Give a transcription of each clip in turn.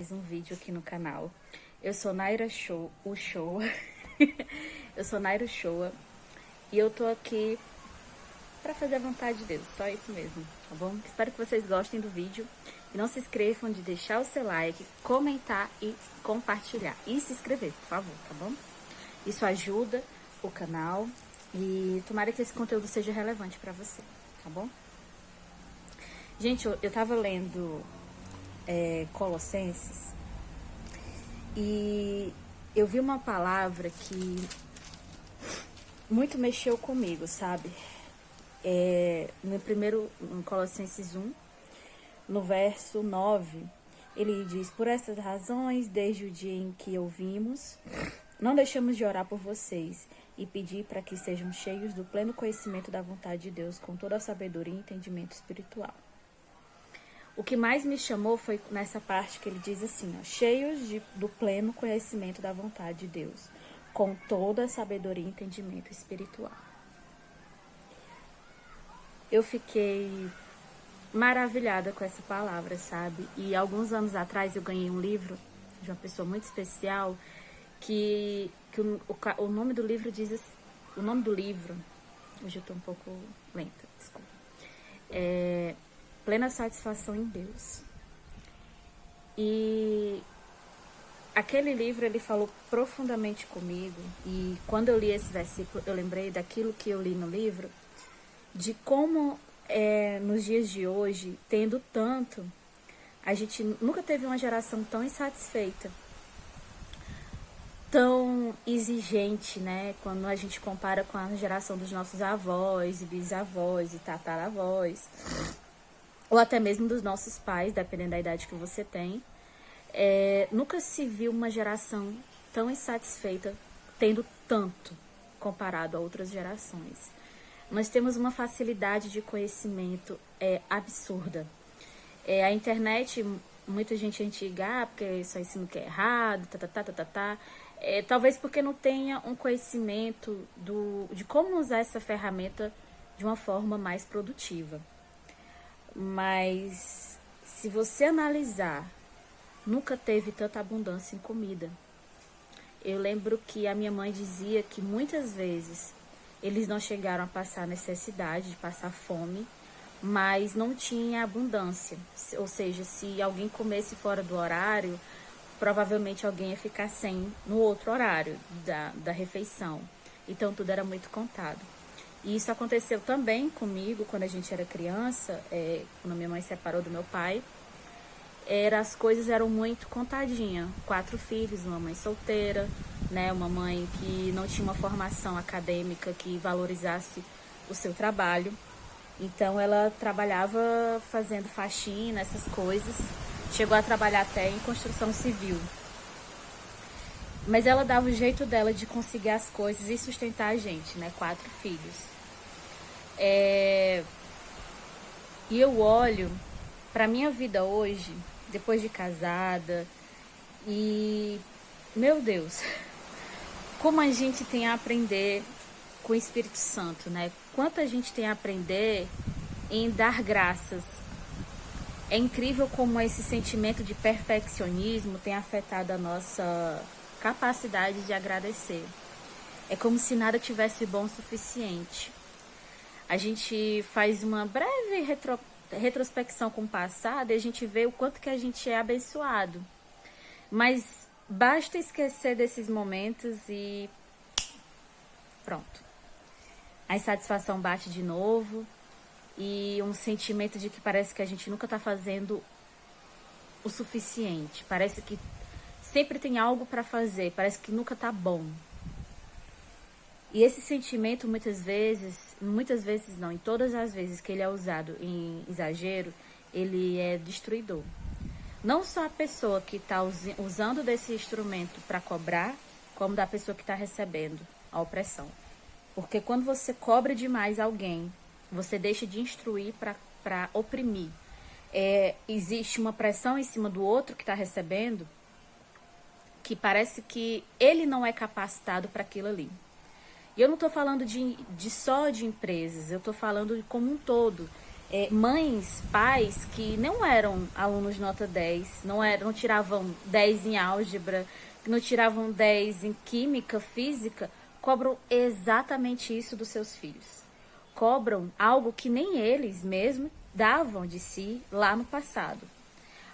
Mais um vídeo aqui no canal. Eu sou Naira Uchoa. Eu sou Naira Uchoa e eu tô aqui pra fazer a vontade de Deus, só isso mesmo, tá bom? Espero que vocês gostem do vídeo e não se esqueçam de deixar o seu like, comentar e compartilhar e se inscrever, por favor, tá bom? Isso ajuda o canal e tomara que esse conteúdo seja relevante pra você, tá bom? Gente, eu tava lendo Colossenses e eu vi uma palavra que muito mexeu comigo, sabe? No Colossenses 1, no verso 9, ele diz: por essas razões, desde o dia em que ouvimos, não deixamos de orar por vocês e pedir para que sejam cheios do pleno conhecimento da vontade de Deus, com toda a sabedoria e entendimento espiritual. O que mais me chamou foi nessa parte que ele diz assim, ó, cheios do pleno conhecimento da vontade de Deus, com toda a sabedoria e entendimento espiritual. Eu fiquei maravilhada com essa palavra, sabe? E alguns anos atrás eu ganhei um livro de uma pessoa muito especial que o nome do livro diz assim, o nome do livro, hoje eu tô um pouco lenta, desculpa, Plena Satisfação em Deus. E aquele livro, ele falou profundamente comigo. E quando eu li esse versículo, eu lembrei daquilo que eu li no livro, de como nos dias de hoje, tendo tanto, a gente nunca teve uma geração tão insatisfeita, tão exigente, né? Quando a gente compara com a geração dos nossos avós e bisavós e tataravós, ou até mesmo dos nossos pais, dependendo da idade que você tem. Nunca se viu uma geração tão insatisfeita, tendo tanto, comparado a outras gerações. Nós temos uma facilidade de conhecimento absurda. A internet, muita gente antiga, porque só ensino que é errado, talvez porque não tenha um conhecimento de como usar essa ferramenta de uma forma mais produtiva. Mas se você analisar, nunca teve tanta abundância em comida. Eu lembro que a minha mãe dizia que muitas vezes eles não chegaram a passar necessidade, de passar fome, mas não tinha abundância. Ou seja, se alguém comesse fora do horário, provavelmente alguém ia ficar sem no outro horário da refeição. Então tudo era muito contado. E isso aconteceu também comigo quando a gente era criança, quando minha mãe se separou do meu pai. As coisas eram muito contadinhas. 4 filhos, uma mãe solteira, né? Uma mãe que não tinha uma formação acadêmica que valorizasse o seu trabalho. Então ela trabalhava fazendo faxina, essas coisas. Chegou a trabalhar até em construção civil. Mas ela dava o jeito dela de conseguir as coisas e sustentar a gente, né? 4 filhos. E eu olho pra minha vida hoje, depois de casada, e, meu Deus, como a gente tem a aprender com o Espírito Santo, né? Quanto a gente tem a aprender em dar graças. É incrível como esse sentimento de perfeccionismo tem afetado a nossa capacidade de agradecer. É como se nada tivesse bom o suficiente. A gente faz uma breve retrospecção com o passado e a gente vê o quanto que a gente é abençoado. Mas basta esquecer desses momentos e pronto. A insatisfação bate de novo e um sentimento de que parece que a gente nunca está fazendo o suficiente. Parece que sempre tem algo para fazer, parece que nunca está bom. E esse sentimento muitas vezes não, em todas as vezes que ele é usado em exagero, ele é destruidor. Não só a pessoa que está usando desse instrumento para cobrar, como da pessoa que está recebendo a opressão. Porque quando você cobra demais alguém, você deixa de instruir para oprimir. Existe uma pressão em cima do outro que está recebendo, que parece que ele não é capacitado para aquilo ali. E eu não estou falando só de empresas, eu estou falando como um todo. mães, pais que não eram alunos de nota 10, não tiravam 10 em álgebra, não tiravam 10 em química, física, cobram exatamente isso dos seus filhos. Cobram algo que nem eles mesmos davam de si lá no passado.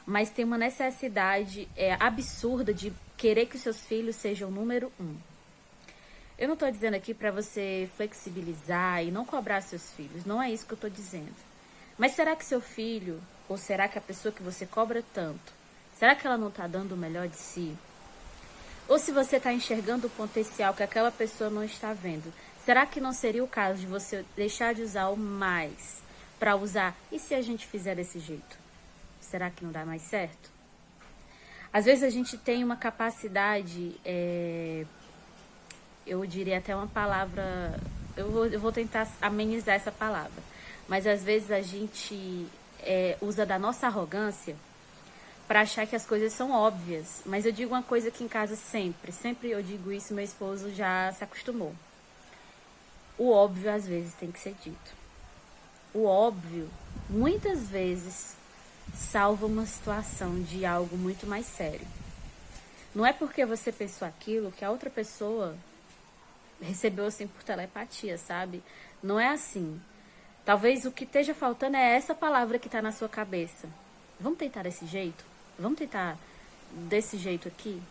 Mas tem uma necessidade absurda de querer que os seus filhos sejam o número 1. Eu não estou dizendo aqui para você flexibilizar e não cobrar seus filhos. Não é isso que eu estou dizendo. Mas será que seu filho, ou será que a pessoa que você cobra tanto, será que ela não está dando o melhor de si? Ou se você está enxergando o potencial que aquela pessoa não está vendo, será que não seria o caso de você deixar de usar o mais para usar? E se a gente fizer desse jeito? Será que não dá mais certo? Às vezes a gente tem uma capacidade, eu diria até uma palavra, eu vou tentar amenizar essa palavra, mas às vezes a gente usa da nossa arrogância para achar que as coisas são óbvias. Mas eu digo uma coisa aqui em casa sempre eu digo isso, meu esposo já se acostumou. O óbvio às vezes tem que ser dito. O óbvio, muitas vezes, salva uma situação de algo muito mais sério. Não é porque você pensou aquilo que a outra pessoa recebeu assim por telepatia, sabe? Não é assim. Talvez o que esteja faltando é essa palavra que está na sua cabeça. Vamos tentar desse jeito? Vamos tentar desse jeito aqui?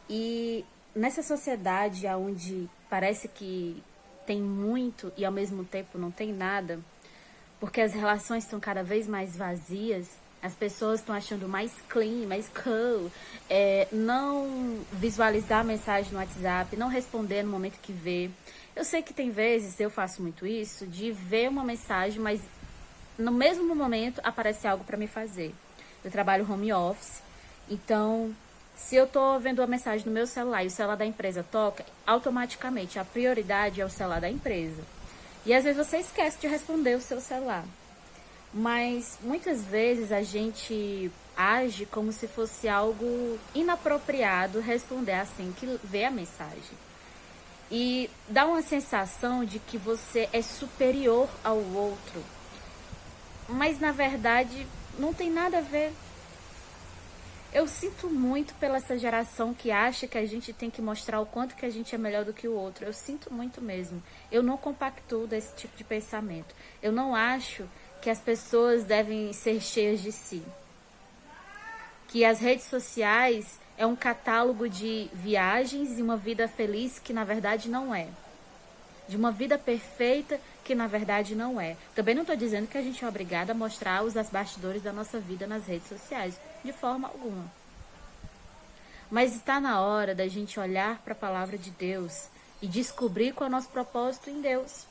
E nessa sociedade onde parece que tem muito e ao mesmo tempo não tem nada, porque as relações estão cada vez mais vazias, as pessoas estão achando mais clean, mais cool, não visualizar a mensagem no WhatsApp, não responder no momento que vê. Eu sei que tem vezes, eu faço muito isso, de ver uma mensagem, mas no mesmo momento aparece algo para me fazer. Eu trabalho home office, então se eu tô vendo uma mensagem no meu celular e o celular da empresa toca, automaticamente a prioridade é o celular da empresa. E às vezes você esquece de responder o seu celular. Mas muitas vezes a gente age como se fosse algo inapropriado responder assim que vê a mensagem. E dá uma sensação de que você é superior ao outro. Mas na verdade não tem nada a ver. Eu sinto muito pela essa geração que acha que a gente tem que mostrar o quanto que a gente é melhor do que o outro. Eu sinto muito mesmo. Eu não compactuo desse tipo de pensamento. Eu não acho que as pessoas devem ser cheias de si. Que as redes sociais é um catálogo de viagens e uma vida feliz que na verdade não é. De uma vida perfeita que na verdade não é. Também não estou dizendo que a gente é obrigada a mostrar os bastidores da nossa vida nas redes sociais, de forma alguma. Mas está na hora da gente olhar para a palavra de Deus e descobrir qual é o nosso propósito em Deus.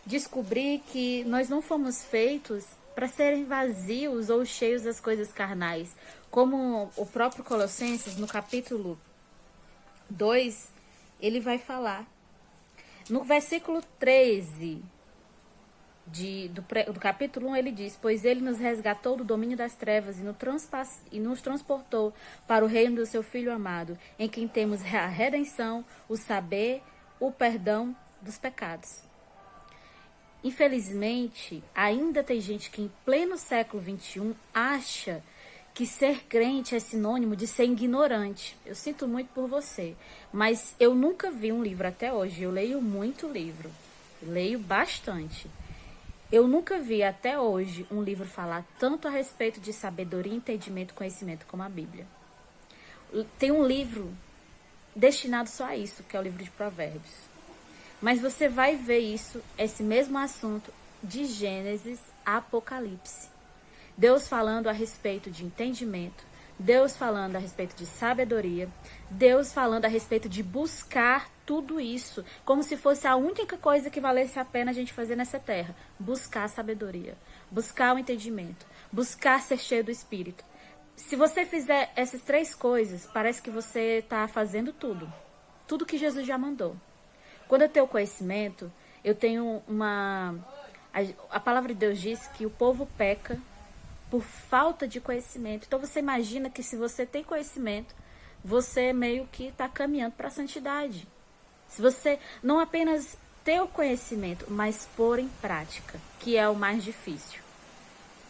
Descobrir que nós não fomos feitos para serem vazios ou cheios das coisas carnais. Como o próprio Colossenses, no capítulo 2, ele vai falar. No versículo 13 do capítulo 1, ele diz: pois ele nos resgatou do domínio das trevas e nos transportou para o reino do seu Filho amado, em quem temos a redenção, o saber, o perdão dos pecados. Infelizmente, ainda tem gente que em pleno século XXI acha que ser crente é sinônimo de ser ignorante. Eu sinto muito por você, mas eu nunca vi um livro até hoje. Eu leio muito livro, leio bastante. Eu nunca vi até hoje um livro falar tanto a respeito de sabedoria, entendimento, conhecimento como a Bíblia. Tem um livro destinado só a isso, que é o livro de Provérbios. Mas você vai ver isso, esse mesmo assunto, de Gênesis a Apocalipse. Deus falando a respeito de entendimento, Deus falando a respeito de sabedoria, Deus falando a respeito de buscar tudo isso, como se fosse a única coisa que valesse a pena a gente fazer nessa terra. Buscar a sabedoria, buscar o entendimento, buscar ser cheio do Espírito. Se você fizer essas 3 coisas, parece que você está fazendo tudo. Tudo que Jesus já mandou. Quando eu tenho conhecimento, eu tenho uma... A palavra de Deus diz que o povo peca por falta de conhecimento. Então você imagina que se você tem conhecimento, você meio que está caminhando para a santidade. Se você não apenas ter o conhecimento, mas pôr em prática, que é o mais difícil.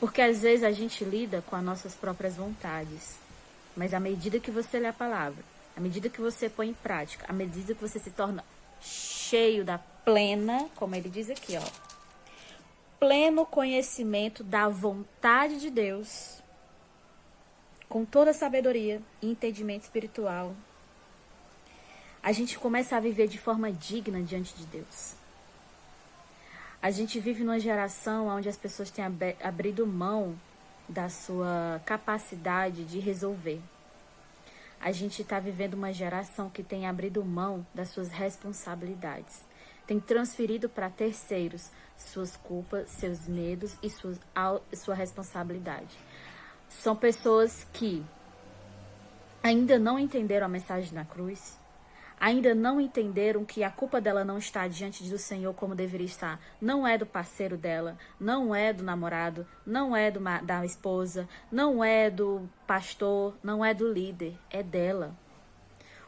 Porque às vezes a gente lida com as nossas próprias vontades. Mas à medida que você lê a palavra, à medida que você põe em prática, à medida que você se torna cheio da plena, como ele diz aqui, ó, pleno conhecimento da vontade de Deus, com toda a sabedoria e entendimento espiritual, a gente começa a viver de forma digna diante de Deus. A gente vive numa geração onde as pessoas têm abrido mão da sua capacidade de resolver. A gente está vivendo uma geração que tem abrido mão das suas responsabilidades. Tem transferido para terceiros suas culpas, seus medos e sua responsabilidade. São pessoas que ainda não entenderam a mensagem da cruz, ainda não entenderam que a culpa dela não está diante do Senhor como deveria estar. Não é do parceiro dela, não é do namorado, não é da esposa, não é do pastor, não é do líder, é dela.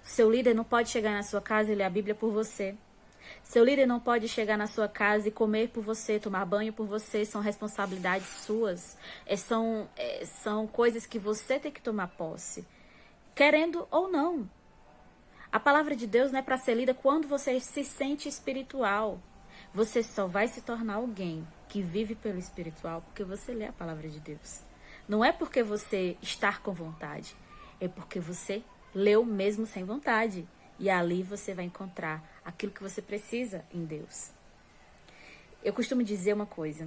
O seu líder não pode chegar na sua casa e ler a Bíblia por você. Seu líder não pode chegar na sua casa e comer por você, tomar banho por você. São responsabilidades suas. São coisas que você tem que tomar posse, querendo ou não. A palavra de Deus não é para ser lida quando você se sente espiritual. Você só vai se tornar alguém que vive pelo espiritual porque você lê a palavra de Deus. Não é porque você está com vontade, é porque você leu mesmo sem vontade. E ali você vai encontrar aquilo que você precisa em Deus. Eu costumo dizer uma coisa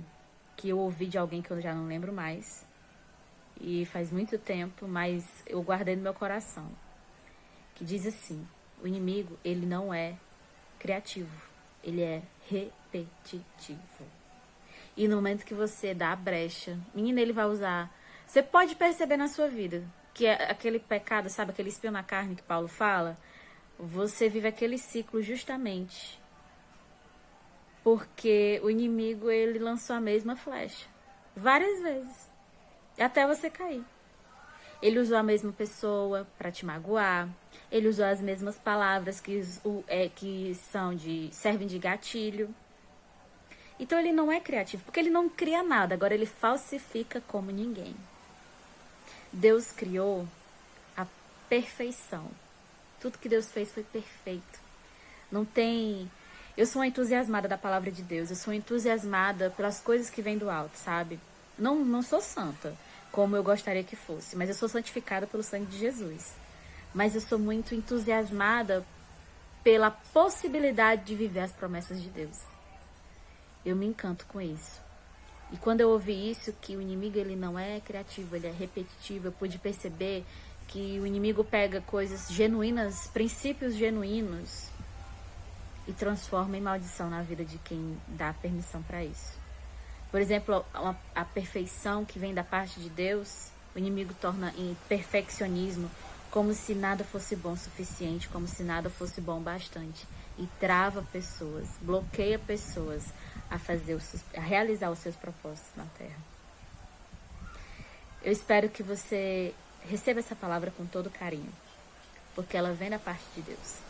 que eu ouvi de alguém que eu já não lembro mais. E faz muito tempo, mas eu guardei no meu coração. Que diz assim: o inimigo, ele não é criativo, ele é repetitivo. E no momento que você dá a brecha, menina, ele vai usar. Você pode perceber na sua vida que é aquele pecado, sabe, aquele espinho na carne que Paulo fala. Você vive aquele ciclo justamente porque o inimigo, ele lançou a mesma flecha várias vezes, até você cair. Ele usou a mesma pessoa para te magoar. Ele usou as mesmas palavras que servem de gatilho. Então ele não é criativo, porque ele não cria nada. Agora ele falsifica como ninguém. Deus criou a perfeição. Tudo que Deus fez foi perfeito. Não tem... Eu sou uma entusiasmada da palavra de Deus. Eu sou entusiasmada pelas coisas que vêm do alto, sabe? Não sou santa, como eu gostaria que fosse. Mas eu sou santificada pelo sangue de Jesus. Mas eu sou muito entusiasmada pela possibilidade de viver as promessas de Deus. Eu me encanto com isso. E quando eu ouvi isso, que o inimigo, ele não é criativo, ele é repetitivo, eu pude perceber que o inimigo pega coisas genuínas, princípios genuínos, e transforma em maldição na vida de quem dá permissão para isso. Por exemplo, a perfeição que vem da parte de Deus, o inimigo torna em perfeccionismo, como se nada fosse bom o suficiente, como se nada fosse bom bastante. E trava pessoas, bloqueia pessoas a realizar os seus propósitos na Terra. Eu espero que você receba essa palavra com todo carinho, porque ela vem da parte de Deus.